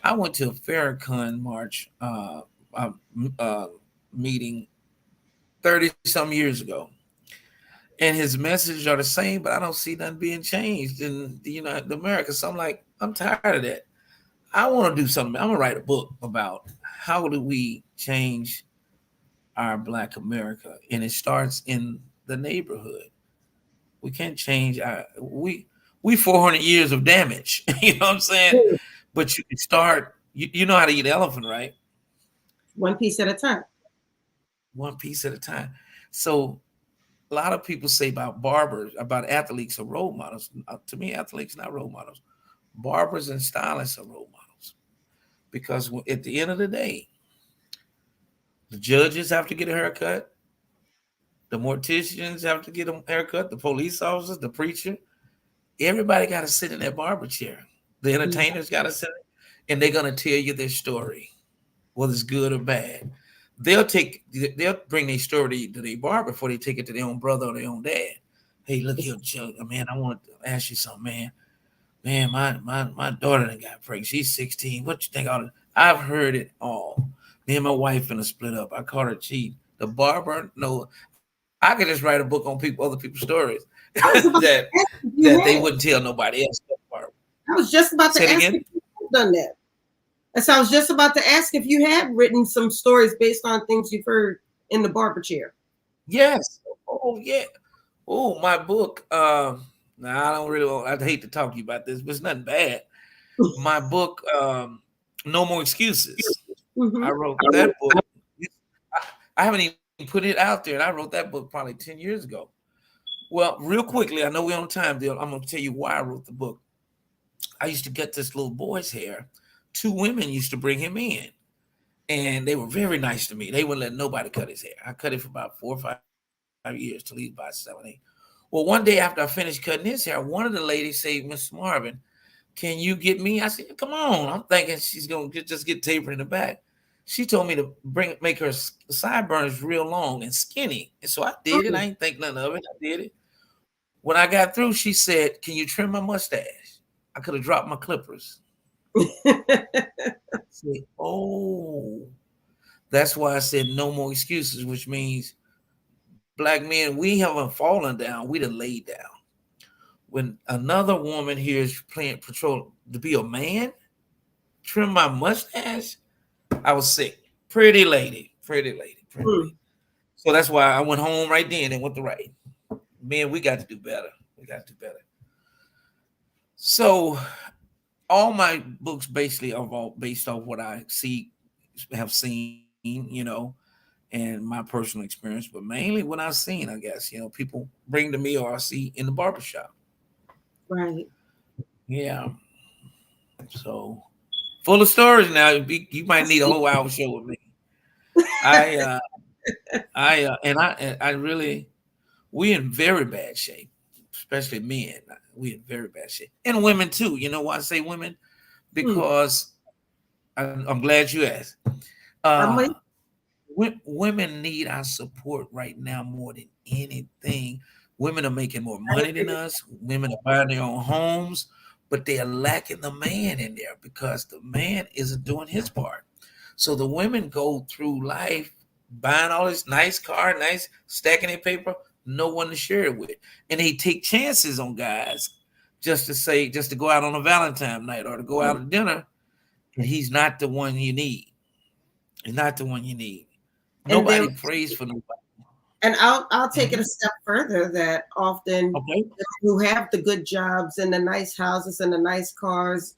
C: I went to a Farrakhan march uh, uh, meeting 30 some years ago, and his messages are the same, but I don't see nothing being changed in America. So I'm like, I'm tired of that. I want to do something. I'm gonna write a book about how do we change our Black America, and it starts in the neighborhood. We can't change we 400 years of damage. You know what I'm saying?
A: Mm.
C: But you can start. You know how to eat elephant, right?
A: One piece at a time.
C: One piece at a time. So a lot of people say about barbers, about athletes, are role models. To me, athletes not role models. Barbers and stylists are role models because at the end of the day, the judges have to get a haircut. The morticians have to get a haircut. The police officers, the preacher, everybody got to sit in that barber chair. The
A: Mm.
C: entertainers got to sit, and they're gonna tell you their story, whether it's good or bad. They'll bring their story to their barber before they take it to their own brother or their own dad. Hey, look here, Joe, man. I want to ask you something, man. Man, my daughter done got pregnant. She's 16. What you think? I've heard it all. Me and my wife finna split up. I caught her cheating. The barber, no, I could just write a book on other people's stories
A: I was about to
C: that
A: ask if
C: that
A: you
C: they
A: had.
C: wouldn't tell nobody else.
A: I was just about
C: Say it
A: to ask
C: again.
A: if you had done that. And so I was just about to ask if you had written some stories based on things you've heard in the barber chair.
C: Yes. Oh yeah. Oh, my book. Now I don't really. I'd hate to talk to you about this, but it's nothing bad. My book, No More Excuses.
A: Mm-hmm.
C: I wrote that book. I haven't even put it out there, and I wrote that book probably 10 years ago. Well, real quickly, I know we're on time, deal. I'm going to tell you why I wrote the book. I used to get this little boy's hair. Two women used to bring him in, and they were very nice to me. They wouldn't let nobody cut his hair. I cut it for about 4 or 5 years till he was about 7, 8. Well, one day after I finished cutting his hair, one of the ladies said, Miss Marvin, can you get me? I said, come on. I'm thinking she's going to just get tapered in the back. She told me to make her sideburns real long and skinny. And so I did it. I ain't think nothing of it. I did it. When I got through, she said, can you trim my mustache? I could have dropped my clippers. I said, oh, that's why I said no more excuses, which means Black men, we haven't fallen down. We done laid down. When another woman here is playing patrol to be a man, trim my mustache, I was sick. Pretty lady, pretty lady, pretty
A: Mm.
C: lady. So that's why I went home right then and went to write. Man, we got to do better. We got to do better. So all my books basically are all based off what I see have seen, and my personal experience, but mainly what I've seen, I guess, people bring to me or I see in the barbershop.
A: Right.
C: Yeah. So full of stories now. You
A: I
C: might need a
A: see.
C: whole hour show with me. I, I really, we in very bad shape, especially men. We in very bad shape, and women too. You know why I say women?
A: Hmm.
C: Because I'm glad you asked.
A: I'm
C: Uh,
A: with
C: women need our support right now more than anything. Women are making more
A: I
C: money than
A: agree.
C: us. Women are buying their own homes, but they are lacking the man in there because the man isn't doing his part. So the women go through life buying all this nice car, nice stacking their paper, no one to share it with. And they take chances on guys just to go out on a Valentine night or to go out
A: Hmm.
C: to dinner. And he's not the one you need. He's not the one you need.
A: And then
C: Nobody prays for nobody.
A: and I'll take it a
C: Mhm.
A: step further that often
C: Okay.
A: who have the good jobs and the nice houses and the nice cars,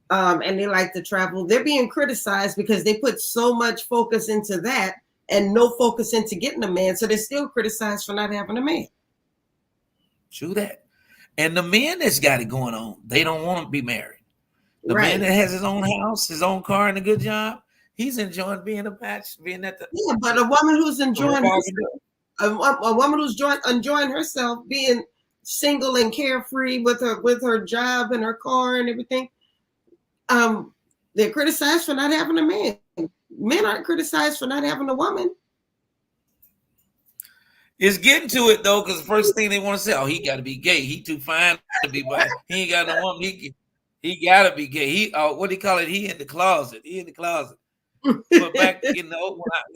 A: and they like to travel, they're being criticized because they put so much focus into that and no focus into getting a man. So they're still criticized for not having a man.
C: True that. And the men that's got it going on, they don't want to be married. The man
A: Right.
C: that has his own house, his own car, and a good job, he's enjoying being a match, being at the
A: Yeah, but a woman who's enjoying
C: revolving
A: herself,
C: door.
A: a woman who's enjoying herself, being single and carefree with her job and her car and everything, um, they're criticized for not having a man. Men aren't criticized for not having a woman.
C: It's getting to it though, because the first thing they want to say, oh, he got to be gay. He too fine to be by. He ain't got no woman. He got to be gay. What do you call it? He in the closet. He in the closet. But back in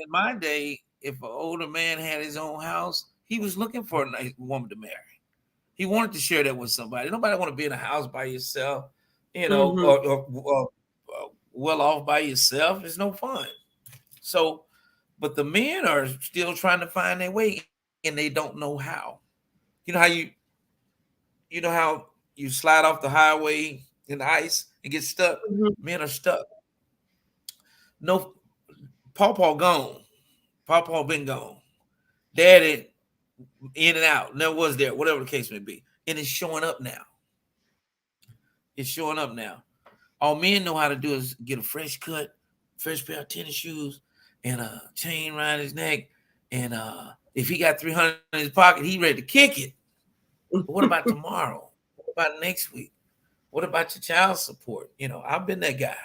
C: my day, if an older man had his own house, he was looking for a nice woman to marry. He wanted to share that with somebody. Nobody want to be in a house by yourself,
A: Hmm.
C: or well off by yourself. It's no fun. So, but the men are still trying to find their way, and they don't know how. You know how you slide off the highway in the ice and get stuck.
A: Hmm.
C: Men are stuck. No, Pawpaw gone. Pawpaw been gone. Daddy in and out. Never was there. Whatever the case may be, and it's showing up now. It's showing up now. All men know how to do is get a fresh cut, fresh pair of tennis shoes, and a chain around his neck. And if he got 300 in his pocket, he ready to kick it. But what about tomorrow? What about next week? What about your child support? I've been that guy.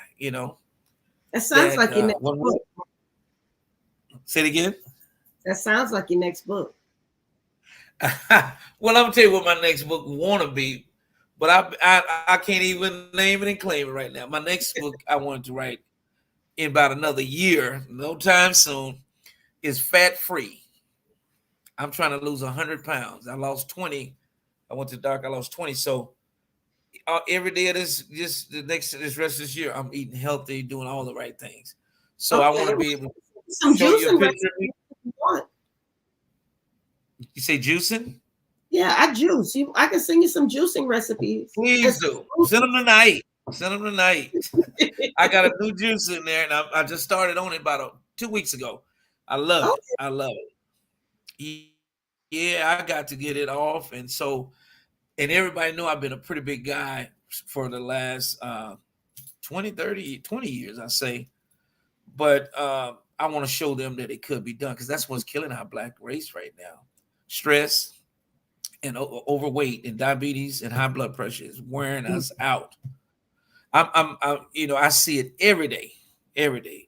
A: That sounds
C: That
A: like your next
C: when
A: book.
C: say it again.
A: That sounds like your next book.
C: Well, I'm gonna tell you what my next book want to be, but I can't even name it and claim it right now. My next book I wanted to write in about another year, no time soon, is Fat Free. I'm trying to lose 100 pounds. I lost 20. I went to the doctor. I lost 20. So every day of this rest of this year, I'm eating healthy, doing all the right things. So I want
A: Okay,
C: to be able to
A: some
C: show you a
A: juicing
C: picture
A: recipes
C: of me.
A: if you want.
C: You say juicing?
A: Yeah, I juice. I can send you some juicing recipes. And
C: Please do. Send them tonight. Send them tonight. I got a new juice in there, and I just started on it about 2 weeks ago. I love it.
A: okay.
C: I love it. Yeah, I got to get it off, and everybody know I've been a pretty big guy for the last 20, 30, 20 years, I say. But I want to show them that it could be done because that's what's killing our black race right now. Stress and overweight and diabetes and high blood pressure is wearing us out. I see it every day.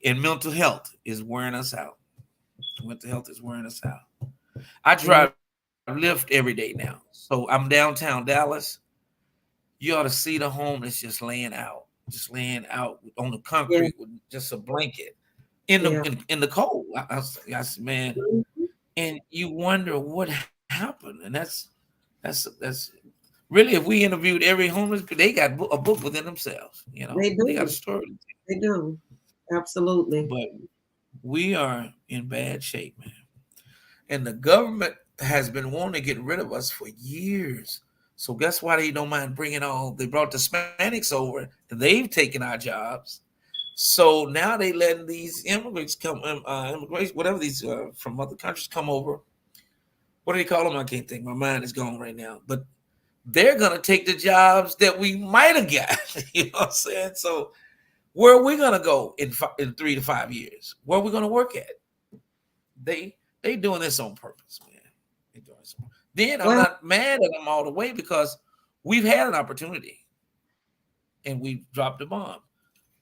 C: And mental health is wearing us out. Mental health is wearing us out. I
A: Yeah.
C: drive Lyft every day now. So I'm downtown Dallas. You ought to see the home that's just laying out on the
A: Yeah.
C: concrete with just a blanket in the
A: Yeah.
C: in the cold. I said, man,
A: Mhm.
C: and you wonder what happened, and that's really if we interviewed every homeless, they got a book within themselves.
A: They
C: They got a
A: do.
C: story,
A: They do. Absolutely.
C: but we are in bad shape, man. And the government has been wanting to get rid of us for years. So guess why they don't mind bringing all? They brought the Hispanics over, and they've taken our jobs. So now they letting these immigrants come, immigration, whatever these from other countries come over. What do they call them? I can't think. My mind is gone right now. But they're gonna take the jobs that we might have got. You know what I'm saying? So where are we gonna go in 3 to 5 years? Where are we gonna work at? They doing this on purpose, man. They doing this. Then I'm not mad at them all the way because we've had an opportunity and we dropped the bomb.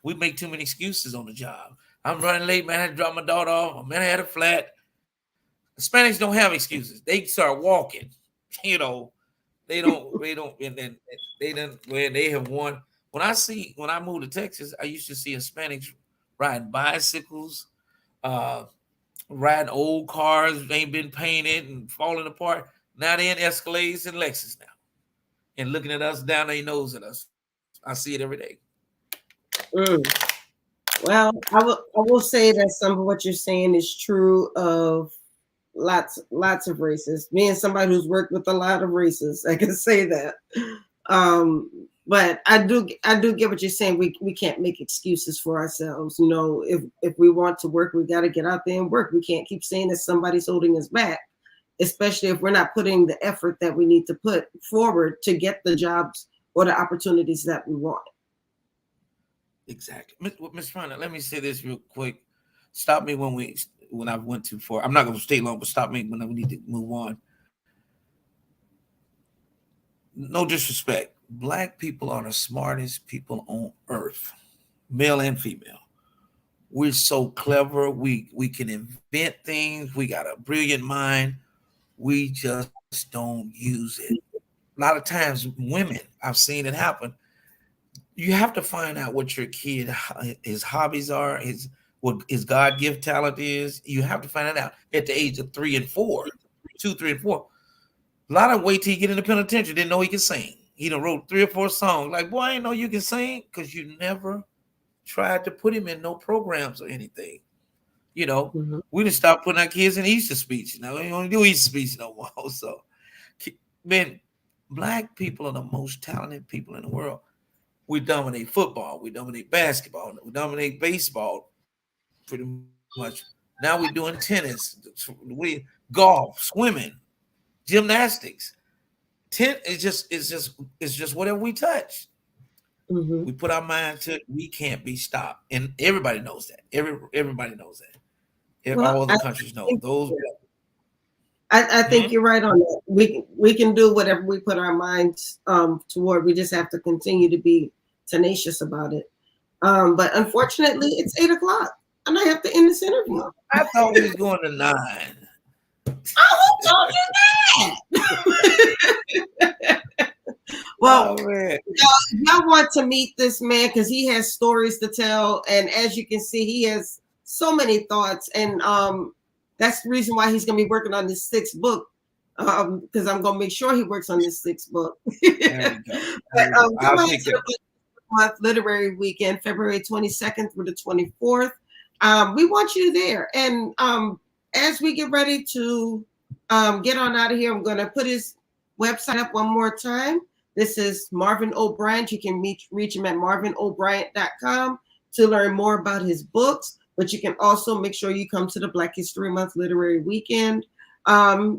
C: We make too many excuses on the job. I'm running late, man. I had to drop my daughter off. Man, I had a flat. Hispanics don't have excuses. They start walking. You know, they don't, and then they have won. When I moved to Texas, I used to see Hispanics riding bicycles, riding old cars, ain't been painted and falling apart. Now they're in Escalades and Lexus now. And looking at us down their nose at us. I see it every day.
A: Well, I will say that some of what you're saying is true of lots of races. Being somebody who's worked with a lot of races, I can say that. But I do get what you're saying. We can't make excuses for ourselves. You know, if we want to work, we got to get out there and work. We can't keep saying that somebody's holding us back, especially if we're not putting the effort that we need to put forward to get the jobs or the opportunities that we want.
C: Exactly. Ms. Rhonda, let me say this real quick. Stop me when I went too far. I'm not going to stay long, but stop me when we need to move on. No disrespect. Black people are the smartest people on earth, male and female. We're so clever. We can invent things. We got a brilliant mind. We just don't use it. A lot of times, women, I've seen it happen. You have to find out what your kid, his hobbies are, what his God-given talent is. You have to find it out at the age of 3 and 4, 2, 3, and 4. A lot of wait till he get in the penitentiary, didn't know he could sing. He done wrote 3 or 4 songs. Like, boy, I didn't know you can sing because you never tried to put him in no programs or anything. You know, we done stopped putting our kids in Easter speech. You know, we don't do Easter speech no more. So, man, Black people are the most talented people in the world. We dominate football. We dominate basketball. We dominate baseball pretty much. Now we're doing tennis, golf, swimming, gymnastics. It's just whatever we touch. We put our mind to it. We can't be stopped, and everybody knows that. Everybody knows that. All the countries know those.
A: I think you're right on that. We can do whatever we put our minds toward. We just have to continue to be tenacious about it. But unfortunately, it's 8:00, and I have to end this interview.
C: I thought we was going to 9.
A: Oh, who told you that? Well, y'all want to meet this man because he has stories to tell, and as you can see, he has so many thoughts, and that's the reason why he's going to be working on this 6th book, because I'm going to make sure he works on this 6th book. But, come on to the month literary weekend, February 22nd through the 24th. We want you there, and as we get ready to get on out of here, I'm going to put his website up one more time. This is Marvin O'Bryant. You can reach him at marvinobryant.com to learn more about his books, but you can also make sure you come to the Black History Month Literary Weekend. The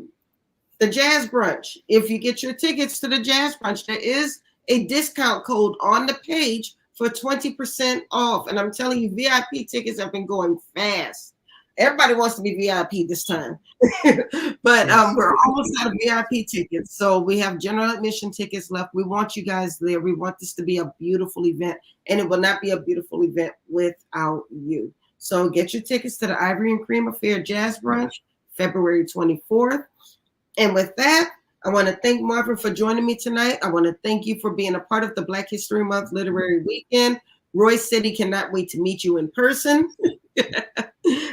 A: Jazz Brunch. If you get your tickets to the Jazz Brunch, there is a discount code on the page for 20% off. And I'm telling you, VIP tickets have been going fast. Everybody wants to be VIP this time. But we're almost out of VIP tickets. So we have general admission tickets left. We want you guys there. We want this to be a beautiful event. And it will not be a beautiful event without you. So get your tickets to the Ivory and Cream Affair Jazz Brunch, February 24th. And with that, I want to thank Marvin for joining me tonight. I want to thank you for being a part of the Black History Month Literary Weekend. Royce said he cannot wait to meet you in person.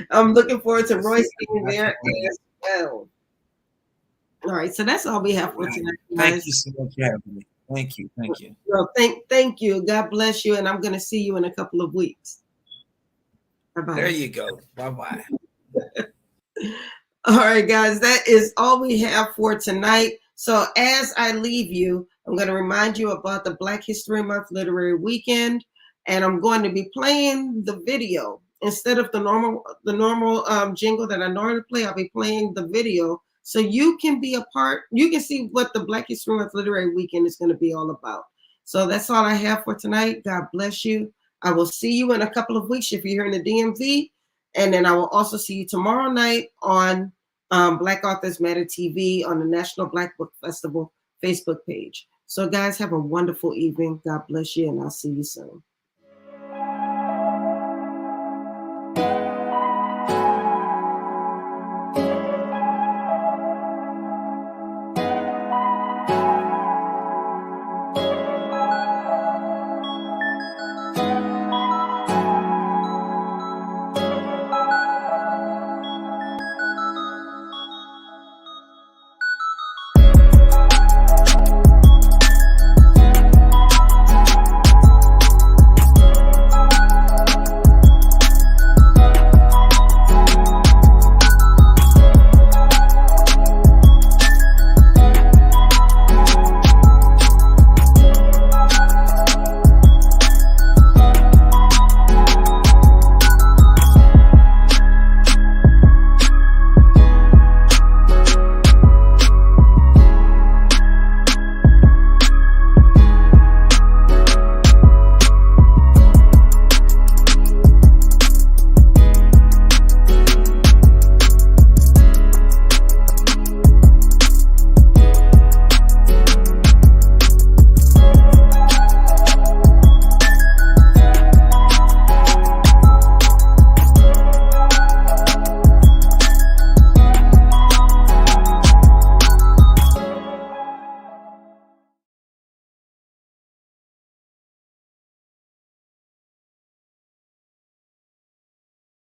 A: I'm looking forward to Royce being there as well. All right, so that's all we have for tonight, guys.
C: Thank you so much for having me. Thank you.
A: Well, thank you. God bless you, and I'm going to see you in a couple of weeks. Bye-bye.
C: There you go. Bye-bye.
A: All right, guys, that is all we have for tonight. So as I leave you, I'm going to remind you about the Black History Month Literary Weekend. and I'm going to be playing the video instead of the normal jingle that I normally play. I'll be playing the video so you can be a part. You can see what the Black History Month Literary Weekend is going to be all about. So that's all I have for tonight. God bless you. I will see you in a couple of weeks if you're here in the DMV, and then I will also see you tomorrow night on Black Authors Matter TV on the National Black Book Festival Facebook page. So guys, have a wonderful evening. God bless you, and I'll see you soon.